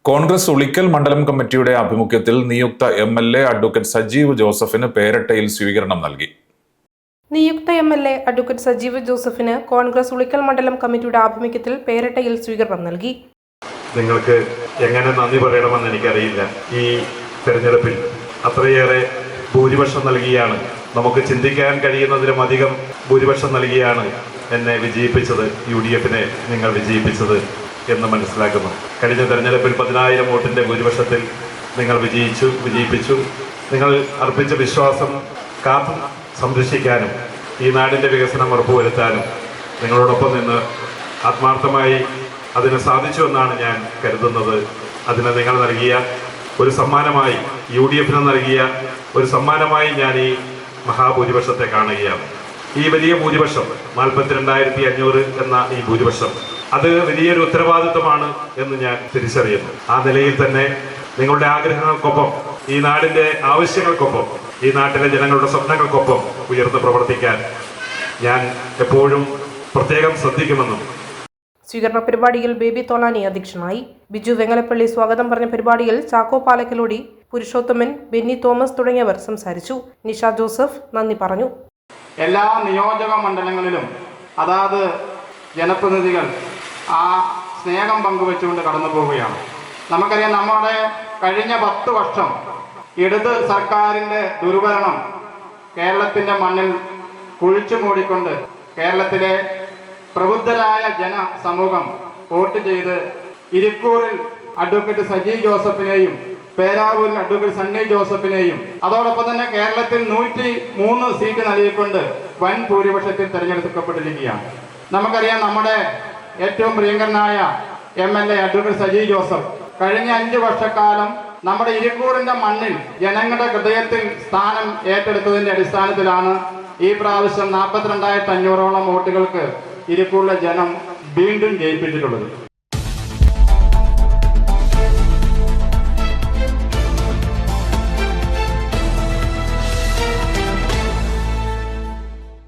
കോൺഗ്രസ് ഉളിക്കൽ മണ്ഡലം കമ്മിറ്റിയുടെ ആഭിമുഖ്യത്തിൽ നിയുക്ത എംഎൽഎ അഡ്വക്കേറ്റ് സജീവ് ജോസഫിന് പേരട്ടയിൽ സ്വീകരണം നൽകി. നിയുക്ത എംഎൽഎ അഡ്വക്കേറ്റ് സജീവ് ജോസഫിന് കോൺഗ്രസ് ഉളിക്കൽ മണ്ഡലം കമ്മിറ്റിയുടെ ആഭിമുഖ്യത്തിൽ പേരട്ടയിൽ സ്വീകരണം നൽകി. നിങ്ങൾക്ക് എങ്ങനെ നന്ദി പറയണമെന്ന് എനിക്കറിയില്ല. ഈ തെരഞ്ഞെടുപ്പിൽ അത്രയേറെ ഭൂരിപക്ഷം നൽകിയാണ്, നമുക്ക് ചിന്തിക്കാൻ കഴിയുന്നതിലും അധികം ഭൂരിപക്ഷം നൽകിയാണ് എന്നെ വിജയിപ്പിച്ചത്, UDFനെ നിങ്ങൾ വിജയിപ്പിച്ചത് എന്ന് മനസ്സിലാക്കുന്നു. കഴിഞ്ഞ തെരഞ്ഞെടുപ്പിൽ 10,000 വോട്ടിൻ്റെ ഭൂരിപക്ഷത്തിൽ നിങ്ങൾ വിജയിപ്പിച്ചു. നിങ്ങൾ അർപ്പിച്ച വിശ്വാസം കാത്തു സംരക്ഷിക്കാനും ഈ നാടിൻ്റെ വികസനം ഉറപ്പുവരുത്താനും നിങ്ങളോടൊപ്പം നിന്ന് ആത്മാർത്ഥമായി അതിന് സാധിച്ചുവെന്നാണ് ഞാൻ കരുതുന്നത്. അതിന് നിങ്ങൾ നൽകിയ ഒരു സമ്മാനമായി, UDFന് നൽകിയ ഒരു സമ്മാനമായി ഞാൻ ഈ മഹാഭൂരിപക്ഷത്തെ കാണുകയാണ്. ഈ വലിയ ഭൂരിപക്ഷം 42,500 എന്ന ഈ ഭൂരിപക്ഷം അത് വലിയൊരു ഉത്തരവാദിത്വമാണ് എന്ന് ഞാൻ തിരിച്ചറിയുന്നു. ആ നിലയിൽ തന്നെ നിങ്ങളുടെ ആഗ്രഹങ്ങൾക്കൊപ്പം, ഈ നാടിൻ്റെ ആവശ്യങ്ങൾക്കൊപ്പം, ഈ നാട്ടിലെ ജനങ്ങളുടെ സ്വപ്നങ്ങൾക്കൊപ്പം ഉയർന്ന് പ്രവർത്തിക്കാൻ ഞാൻ എപ്പോഴും പ്രത്യേകം ശ്രദ്ധിക്കുമെന്നും. സ്വീകരണ പരിപാടിയിൽ ബേബി തോലാനി അധ്യക്ഷനായി. ബിജു വെങ്ങലപ്പള്ളി സ്വാഗതം പറഞ്ഞ പരിപാടിയിൽ ചാക്കോ പാലക്കലോടി, പുരുഷോത്തമൻ, ബെന്നി തോമസ് തുടങ്ങിയവർ സംസാരിച്ചു. നിഷ ജോസഫ് നന്ദി പറഞ്ഞു. എല്ലാ നിയോജക മണ്ഡലങ്ങളിലും അതാത് ജനപ്രതിനിധികൾ ആ സ്നേഹം പങ്കുവെച്ചുകൊണ്ട് കടന്നു പോവുകയാണ്. നമുക്കറിയാം, നമ്മുടെ കഴിഞ്ഞ 10 വർഷം ഇടത് സർക്കാരിൻ്റെ ദുർഭരണം കേരളത്തിൻ്റെ മണ്ണിൽ കുഴിച്ചു മൂടിക്കൊണ്ട് കേരളത്തിലെ പ്രബുദ്ധരായ ജനസമൂഹം വോട്ട് ചെയ്ത് ഇരിക്കൂറിൽ അഡ്വക്കേറ്റ് സജീവ് ജോസഫിനെയും പേരാവൂരിൽ അഡ്വക്കേറ്റ് സണ്ണി ജോസഫിനെയും അതോടൊപ്പം തന്നെ കേരളത്തിൽ 103 സീറ്റ് നൽകിക്കൊണ്ട് വൻ ഭൂരിപക്ഷത്തിൽ തിരഞ്ഞെടുക്കപ്പെട്ടിരിക്കുകയാണ്. നമുക്കറിയാം, നമ്മുടെ ഏറ്റവും പ്രിയങ്കരനായ MLA അഡ്വക്കേറ്റ് സജീവ് ജോസഫ് കഴിഞ്ഞ 5 വർഷക്കാലം നമ്മുടെ ഇരിക്കൂറിന്റെ മണ്ണിൽ ജനങ്ങളുടെ ഹൃദയത്തിൽ സ്ഥാനം ഏറ്റെടുത്തതിന്റെ അടിസ്ഥാനത്തിലാണ് ഈ പ്രാവശ്യം 42,500ഓളം വോട്ടുകൾക്ക് ഇരിക്കൂറിലെ ജനം വീണ്ടും ജയിപ്പിച്ചിട്ടുള്ളത്.